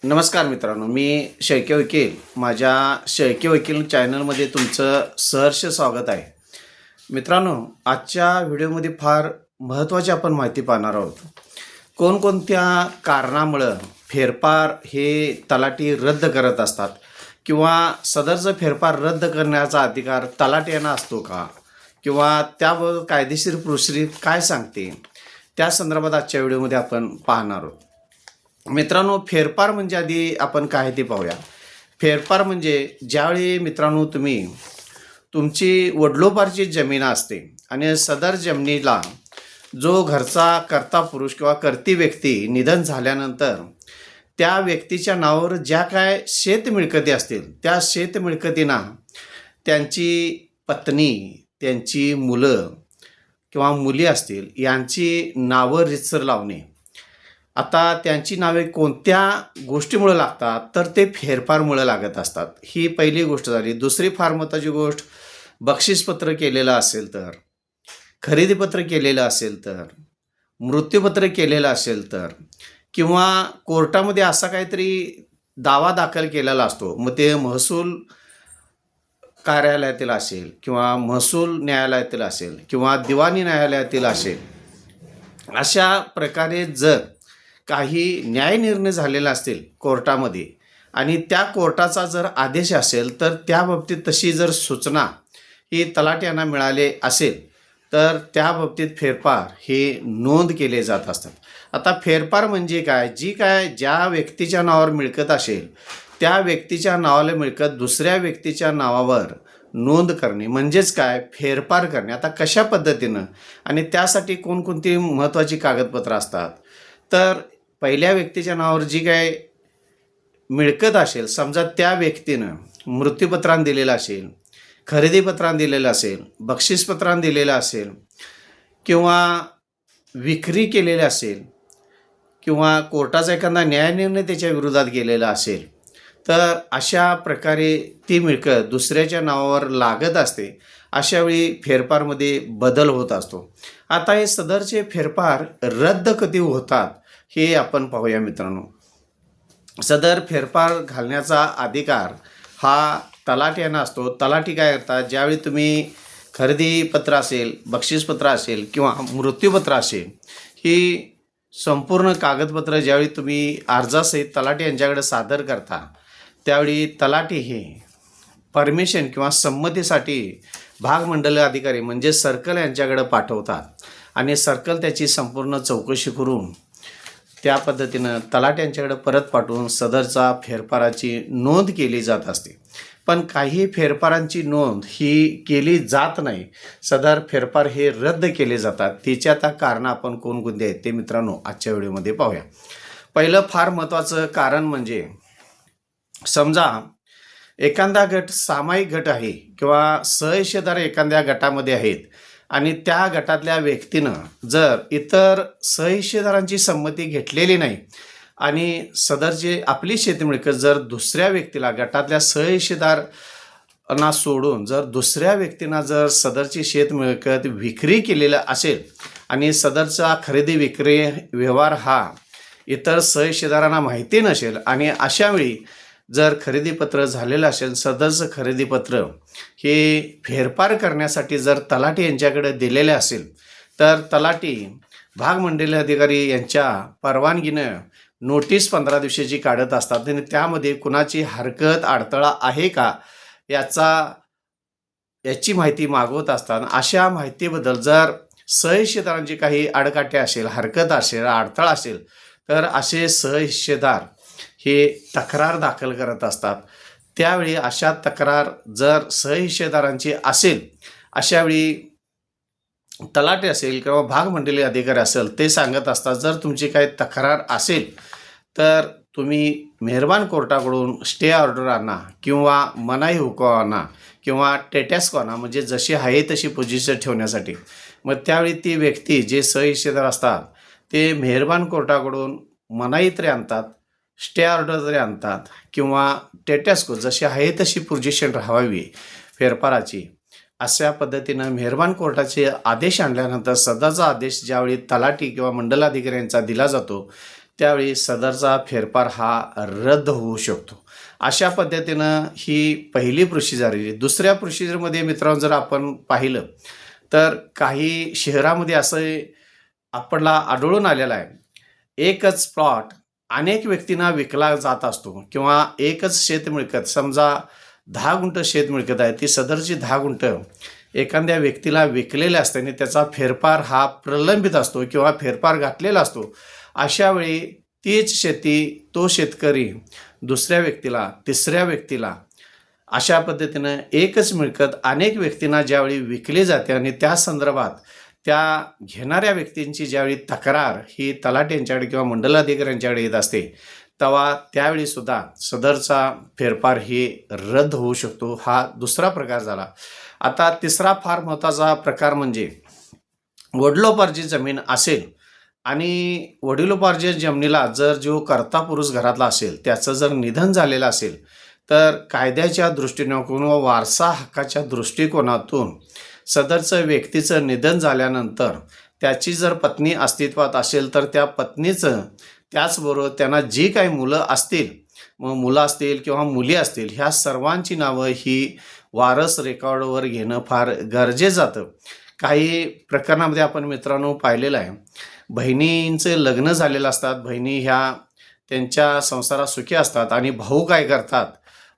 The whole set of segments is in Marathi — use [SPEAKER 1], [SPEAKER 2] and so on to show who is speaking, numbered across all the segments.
[SPEAKER 1] नमस्कार मित्रांनो, मी शेळके वकील. माझ्या शेळके वकील चॅनलमध्ये तुमचं सहर्ष स्वागत आहे. मित्रांनो, आजच्या व्हिडिओमध्ये फार महत्त्वाची आपण माहिती पाहणार आहोत. कोणकोणत्या कारणामुळं फेरफार हे तलाठी रद्द करत असतात किंवा सदरचं फेरफार रद्द करण्याचा अधिकार तलाठी यांना असतो का, किंवा त्याबाबत कायदेशीर प्रोसिजर काय सांगते, त्या संदर्भात आजच्या व्हिडिओमध्ये आपण पाहणार आहोत. मित्रांनो, फेरफार म्हणजे आधी आपण काय ते पाहूया. फेरफार म्हणजे ज्यावेळी मित्रांनो तुम्ही तुमची वडिलोपार्जित जमीन असते आणि सदर जमिनीला जो घरचा कर्ता पुरुष किंवा कर्ती व्यक्ती निधन झाल्यानंतर त्या व्यक्तीच्या नावावर ज्या काय शेत मिळकती असतील त्या शेत मिळकतींना त्यांची पत्नी, त्यांची मुलं किंवा मुली असतील यांची नावं रीतसर लावणे. आता त्यांची नावे कोणत्या गोष्टीमुळे लागतात तर ते फेरफारमुळे लागत असतात. ही पहिली गोष्ट झाली. दुसरी फार महत्त्वाची गोष्ट, बक्षीसपत्र केलेलं असेल तर, खरेदीपत्र केलेलं असेल तर, मृत्यूपत्र केलेलं असेल तर, किंवा कोर्टामध्ये असा काहीतरी दावा दाखल केलेला असतो, मग ते महसूल कार्यालयातील असेल किंवा महसूल न्यायालयातील असेल किंवा दिवाणी न्यायालयातील असेल, अशा प्रकारे जर काही न्यायनिर्णय झालेला असतील कोर्टामध्ये आणि त्या कोर्टाचा जर आदेश असेल तर त्या बाबतीत तशी जर सूचना ही तलाठी यांना मिळाले असेल तर त्या बाबतीत फेरफार हे नोंद केले जात असतात. आता फेरफार म्हणजे काय, ज्या व्यक्तीच्या नावावर मिळकत असेल त्या व्यक्तीच्या नावाला मिळकत दुसऱ्या व्यक्तीच्या नावावर नोंद करणे म्हणजेच काय, फेरफार करणे. आता कशा पद्धतीनं आणि त्यासाठी कोणकोणती महत्त्वाची कागदपत्रं असतात तर पहिल्या व्यक्तीच्या नावावर जी काय मिळकत असेल, समजा त्या व्यक्तीनं मृत्यूपत्रान दिलेलं असेल, खरेदीपत्रान दिलेलं असेल, बक्षीसपत्रान दिलेलं असेल किंवा विक्री केलेली असेल किंवा कोर्टाचा एखादा न्यायनिर्णय त्याच्या विरोधात गेलेला असेल तर अशा प्रकारे ती मिळकत दुसऱ्याच्या नावावर लागत असते. अशावेळी फेरफारमध्ये बदल होत असतो. आता हे सदरचे फेरफार रद्द कधी होतात हे आपण पाहूया मित्रांनो. सदर फेरफार घालण्याचा अधिकार हा तलाठी यांना असतो. तलाठी काय करतात, ज्यावेळी तुम्ही खरेदीपत्र असेल, बक्षीसपत्र असेल किंवा मृत्यूपत्र असेल, ही संपूर्ण कागदपत्र ज्यावेळी तुम्ही अर्जासहित तलाठी यांच्याकडे सादर करता त्यावेळी तलाठी हे परमिशन किंवा संमतीसाठी भागमंडल अधिकारी म्हणजे सर्कल यांच्याकडे पाठवतात आणि सर्कल त्याची संपूर्ण चौकशी करून त्या पद्धतीनं तलाठी यांच्याकडे परत पाठवून सदरचा फेरफाराची नोंद केली जात असते. पण काही फेरफारांची नोंद ही केली जात नाही, सदर फेरफार हे रद्द केले जातात. त्याची आता कारणं आपण कोणकोणती आहेत ते मित्रांनो आजच्या व्हिडिओमध्ये पाहूया. पहिलं फार महत्त्वाचं कारण म्हणजे, समजा एखादा गट सामायिक गट आहे किंवा सहहिस्सेदार एखाद्या गटामध्ये आहेत आणि त्या गटातल्या व्यक्तीनं जर इतर सहहिस्सेदारांची संमती घेतलेली नाही आणि सदरची आपली शेती मिळकत जर दुसऱ्या व्यक्तीला, गटातल्या सहहिस्सेदारांना सोडून जर दुसऱ्या व्यक्तींना जर सदरची शेत मिळकत विक्री केलेलं असेल आणि सदरचा खरेदी विक्री व्यवहार हा इतर सहहिस्सेदारांना माहिती नसेल आणि अशावेळी जर खरेदीपत्र झालेलं असेल, सदरचं खरेदीपत्र हे फेरफार करण्यासाठी जर तलाठी यांच्याकडे दिलेले असेल तर तलाठी भागमंडल अधिकारी यांच्या परवानगीनं नोटीस 15 दिवसाची काढत असतात आणि त्यामध्ये कुणाची हरकत अडथळा आहे का याची माहिती मागवत असतात. अशा माहितीबद्दल जर सहहिस्सेदारांची काही आडकाठी असेल, हरकत असेल, अडथळा असेल तर असे सहहिस्सेदार हे तक्रार दाखल करत असतात. त्यावेळी अशा तक्रार जर सहहिस्सेदारांची असेल अशावेळी तलाठी असेल किंवा भागमंडली अधिकारी असेल ते सांगत असतात, जर तुमची काही तक्रार असेल तर तुम्ही मेहरबान कोर्टाकडून स्टे ऑर्डर आणा किंवा मनाई हुकूम आणा किंवा टेटॅस्को आणा, म्हणजे जशी आहे तशी पोझिशन ठेवण्यासाठी. मग त्यावेळी ती व्यक्ती जे सहहिस्सेदार असतात ते मेहरबान कोर्टाकडून मनाई तरी आणतात, स्टे ऑर्डर तरी आणतात किंवा टेटॅस्को जशी आहे तशी पोझिशन राहावी फेरफाराची. अशा पद्धतीनं मेहरबान कोर्टाचे आदेश आणल्यानंतर सदरचा आदेश ज्यावेळी तलाठी किंवा मंडलाधिकारी यांचा दिला जातो त्यावेळी सदरचा फेरफार हा रद्द होऊ शकतो. अशा पद्धतीनं ही पहिली प्रोसिजर आहे. दुसऱ्या प्रोसिजरमध्ये मित्रांनो जर आपण पाहिलं तर काही शहरामध्ये असं आपल्याला आढळून आलेलं आहे. एकच प्लॉट अनेक व्यक्तींना विकला जात असतो किंवा एकच शेत मिळकत समजा 10 गुंठ शेत मिळकत आहे, ती सदरची 10 गुंठ एखाद्या व्यक्तीला विकलेले असते आणि त्याचा फेरफार हा प्रलंबित असतो किंवा फेरफार घातलेला असतो. अशा वेळी तीच शेती तो शेतकरी दुसऱ्या व्यक्तीला, तिसऱ्या व्यक्तीला अशा पद्धतीनं एकच मिळकत अनेक व्यक्तींना ज्यावेळी विकली जाते आणि त्या संदर्भात त्या घेणाऱ्या व्यक्तींची ज्यावेळी तक्रार ही तलाठी यांच्याकडे किंवा मंडलाधिकाऱ्यांच्याकडे येत असते, तेव्हा त्यावेळी सुद्धा सदरचा फेरफार ही रद्द होऊ शकतो. हा दुसरा प्रकार झाला. आता तिसरा फार महत्त्वाचा प्रकार म्हणजे वडिलोपार्जित जमीन असेल आणि वडिलोपार्जित जमिनीला जर जो कर्ता पुरुष घरातला असेल त्याचं जर निधन झालेलं असेल, तर कायद्याच्या दृष्टीने किंवा वारसा हक्काच्या दृष्टिकोनातून सदरचं व्यक्तीचं निधन झाल्यानंतर त्याची जर पत्नी अस्तित्वात असेल तर त्या पत्नीचं त्याचबरोबर त्यांना जी काही मुलं असतील, मग मुलं असतील किंवा मुली असतील, ह्या सर्वांची नावं ही वारस रेकॉर्डवर घेणं फार गरजेचं जातं. काही प्रकरणामध्ये आपण मित्रांनो पाहिलेलं आहे, बहिणींचे लग्न झालेलं असतात, बहिणी ह्या त्यांच्या संसारात सुखी असतात आणि भाऊ काय करतात,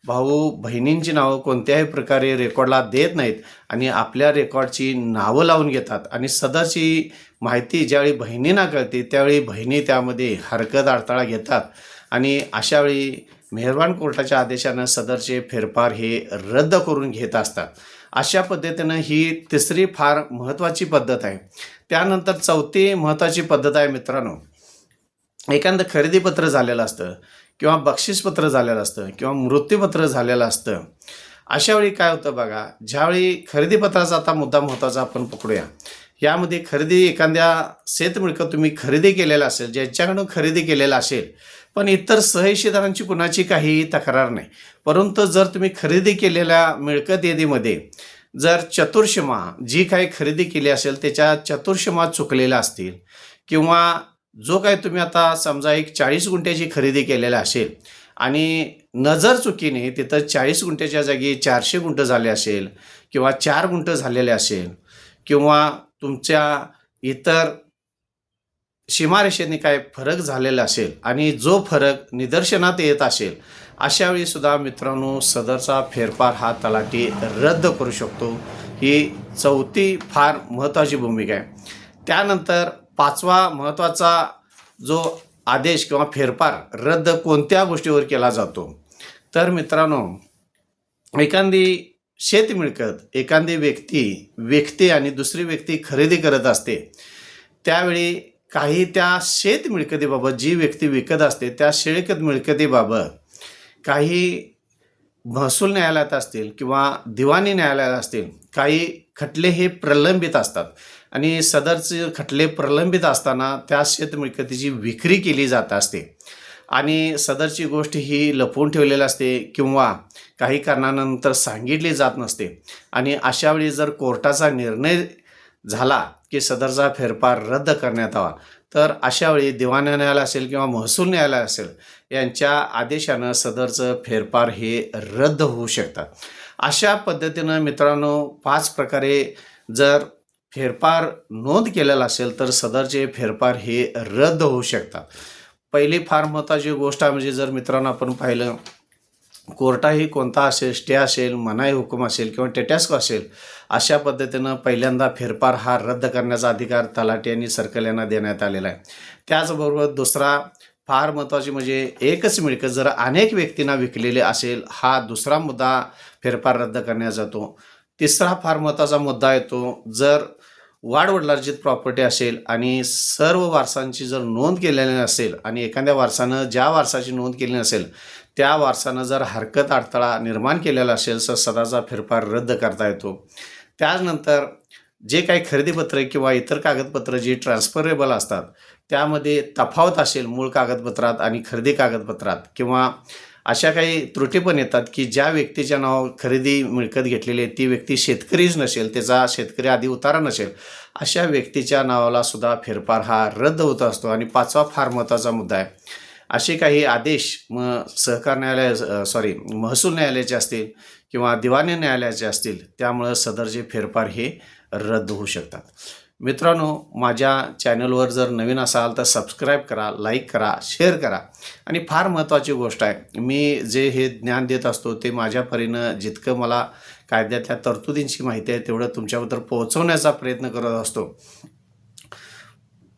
[SPEAKER 1] भाऊ बहिणींची नावं कोणत्याही प्रकारे रेकॉर्डला देत नाहीत आणि आपल्या रेकॉर्डची नावं लावून घेतात आणि सदरची माहिती ज्यावेळी बहिणींना कळते त्यावेळी बहिणी त्यामध्ये हरकत अडथळा घेतात आणि अशावेळी मेहरबान कोर्टाच्या आदेशानं सदरचे फेरफार हे रद्द करून घेत असतात. अशा पद्धतीनं ही तिसरी फार महत्त्वाची पद्धत आहे. त्यानंतर चौथी महत्त्वाची पद्धत आहे मित्रांनो, एखादं खरेदीपत्र झालेलं असतं किंवा बक्षीसपत्र झालेलं असतं किंवा मृत्यूपत्र झालेलं असतं. अशावेळी काय होतं बघा, ज्यावेळी खरेदीपत्राचा आता मुद्दा महत्त्वाचा आपण पकडूया. यामध्ये खरेदी एखाद्या शेत मिळकत तुम्ही खरेदी केलेला असेल, ज्यांच्याकडून खरेदी केलेला असेल, पण इतर सहहिस्सेदारांची कुणाची काहीही तक्रार नाही, परंतु जर तुम्ही खरेदी केलेल्या मिळकत यादीमध्ये जर चतुर्षमा जी काही खरेदी केली असेल त्याच्या चतुर्षमा चुकलेल्या असतील किंवा जो काही तुम्ही आता समजा एक 40 गुंठ्याची खरेदी केलेला असेल आणि नजर चुकीने तिथं 40 गुंठ्याच्या जागी 400 गुंठ झाले असेल किंवा 4 गुंठ झालेले असेल किंवा तुमच्या इतर सीमारेषेने काय फरक झालेला असेल आणि जो फरक निदर्शनात येत असेल, अशावेळी सुद्धा मित्रांनो सदरचा फेरफार हा तलाठी रद्द करू शकतो. ही चौथी फार महत्त्वाची भूमिका आहे. त्यानंतर पाचवा महत्त्वाचा जो आदेश किंवा फेरफार रद्द कोणत्या गोष्टीवर केला जातो, तर मित्रांनो एखादी शेत मिळकत एखादी व्यक्ती आणि दुसरी व्यक्ती खरेदी करत असते, त्यावेळी काही त्या शेत मिळकतीबाबत जी व्यक्ती विकत असते त्या शेत मिळकतीबाबत काही महसूल न्यायालयात असतील किंवा दिवाणी न्यायालयात असतील, काही खटले हे प्रलंबित असतात आणि सदरचे खटले प्रलंबित असताना त्या शेत मिळकतीची विक्री केली जात असते आणि सदरची गोष्ट ही लपवून ठेवलेली असते किंवा काही कारणानंतर सांगितली जात नसते आणि अशावेळी जर कोर्टाचा निर्णय झाला की सदरचा फेरफार रद्द करण्यात यावा, तर अशावेळी दिवाणी न्यायालय असेल किंवा महसूल न्यायालय असेल यांच्या आदेशानं सदरचं फेरफार हे रद्द होऊ शकतात. अशा पद्धतीनं मित्रांनो 5 प्रकारे जर फेरफार नोंद केलेला असेल तर सदरचे फेरफार हे रद्द होऊ शकतात. पहिली फार महत्त्वाची गोष्ट म्हणजे जर मित्रांनो आपण पाहिलं, कोर्टाही कोणता असेल, स्टे असेल, मनाई हुकूम असेल किंवा टेटॅस्को असेल, अशा पद्धतीनं पहिल्यांदा फेरफार हा रद्द करण्याचा अधिकार तलाठी आणि सर्कल यांना देण्यात आलेला आहे. त्याचबरोबर दुसरा फार महत्त्वाची म्हणजे एकच मिळकत जर अनेक व्यक्तींना विकलेले असेल, हा दुसरा मुद्दा फेरफार रद्द करण्यात जातो. तिसरा फार महत्त्वाचा मुद्दा येतो, जर वाडवडिलार्जित प्रॉपर्टी असेल आणि सर्व वारसांची जर नोंद केलेली नसेल आणि एखाद्या वारसानं ज्या वारसाची नोंद केली नसेल त्या वारसानं जर हरकत अडथळा निर्माण केलेला असेल तर सदरचा फेरफार रद्द करता येतो. त्यानंतर जे काही खरेदीपत्र किंवा इतर कागदपत्र जी ट्रान्सफरेबल असतात त्यामध्ये तफावत असेल मूळ कागदपत्रात आणि खरेदी कागदपत्रात, किंवा अशा काही त्रुटी पण येतात की ज्या व्यक्तीच्या नावावर खरेदी मिळकत घेतलेली आहे ती व्यक्ती शेतकरीच नसेल, त्याचा शेतकरी आधी उतारा नसेल, अशा व्यक्तीच्या नावाला सुद्धा फेरफार हा रद्द होत असतो. आणि पाचवा फार महत्त्वाचा मुद्दा आहे, असे काही आदेश सहकार न्यायालय महसूल न्यायालयाचे असतील किंवा दिवाणी न्यायालयाचे असतील, त्यामुळं सदरचे फेरफार हे रद्द होऊ शकतात. मित्रांनो, माझ्या चॅनलवर जर नवीन असाल तर सबस्क्राईब करा, लाईक करा, शेअर करा. आणि फार महत्त्वाची गोष्ट आहे, मी जे हे ज्ञान देत असतो ते माझ्या परीनं जितकं मला कायद्यातल्या तरतुदींची माहिती आहे तेवढं तुमच्याबद्दल पोहोचवण्याचा प्रयत्न करत असतो.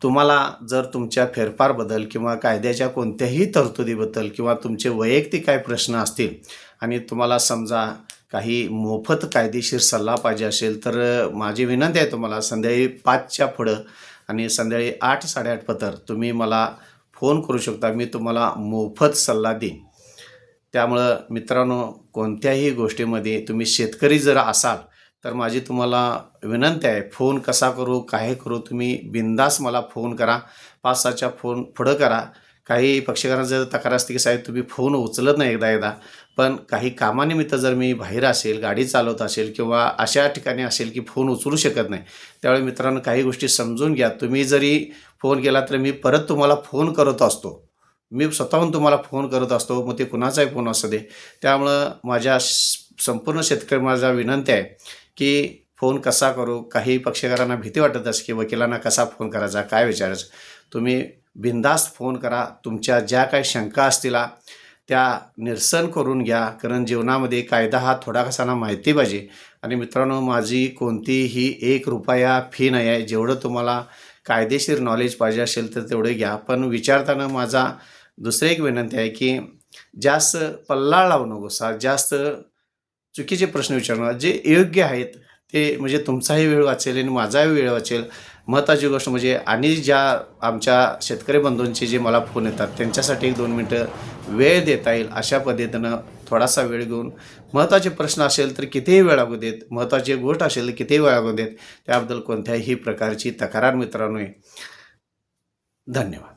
[SPEAKER 1] तुम्हाला जर तुमच्या फेरफारबद्दल किंवा कायद्याच्या कोणत्याही तरतुदीबद्दल किंवा तुमचे वैयक्तिक काही प्रश्न असतील आणि तुम्हाला समजा काही मोफत कायदेशीर सल्ला पाहिजे असेल तर माझी विनंती आहे तुम्हाला, संध्याकाळी 5च्या पुढं आणि संध्याकाळी 8, 8:30 पतर तुम्ही मला फोन करू शकता. मी तुम्हाला मोफत सल्ला देईन. त्यामुळं मित्रांनो, कोणत्याही गोष्टीमध्ये तुम्ही शेतकरी जर असाल तर माझी तुम्हाला विनंती आहे, फोन कसा करू, काय करू, तुम्ही बिनधास्त मला फोन करा. 5-6च्या फोन पुढं करा. काही पक्षकारांचं जर तक्रार असते की साहेब तुम्ही फोन उचलत नाही एकदा, पण काही कामानिमित्त जर मी बाहेर असेल, गाडी चालवत असेल किंवा अशा ठिकाणी असेल की फोन उचलू शकत नाही, त्यावेळी मित्रांनो काही गोष्टी समजून घ्या. तुम्ही जरी फोन केला तर मी परत तुम्हाला फोन करत असतो. मी स्वतःहून तुम्हाला फोन करत असतो, मग ते कुणाचाही फोन असू दे. त्यामुळं माझ्या संपूर्ण शेतकरी माझा विनंती आहे की फोन कसा करू. काही पक्षकारांना भीती वाटत असते की वकिलांना कसा फोन करायचा, काय विचारायचं. तुम्ही बिनधास्त फोन करा. तुमच्या ज्या काही शंका असतील त्या निरसन करून घ्या, कारण जीवनामध्ये कायदा हा थोडा कसाना माहिती पाहिजे. आणि मित्रांनो, माझी कोणतीही ₹1 फी नाही आहे. जेवढं तुम्हाला कायदेशीर नॉलेज पाहिजे असेल तर तेवढे घ्या. पण विचारताना माझा दुसरी एक विनंती आहे की जास्त पल्ला लावू नकोसा, जास्त चुकीचे प्रश्न विचारणार. जे योग्य आहेत ते म्हणजे तुमचाही वेळ वाचेल आणि माझाही वेळ वाचेल. महत्त्वाची गोष्ट म्हणजे आणि ज्या आमच्या शेतकरी बंधूंचे जे मला फोन येतात त्यांच्यासाठी 1-2 मिनटं वेळ देता येईल अशा पद्धतीनं थोडासा वेळ घेऊन, महत्त्वाचे प्रश्न असेल तर कितीही वेळ लागू देत, महत्त्वाची गोष्ट असेल तर कितीही वेळ लागू देत, त्याबद्दल कोणत्याही प्रकारची तक्रार मित्रांनो. धन्यवाद.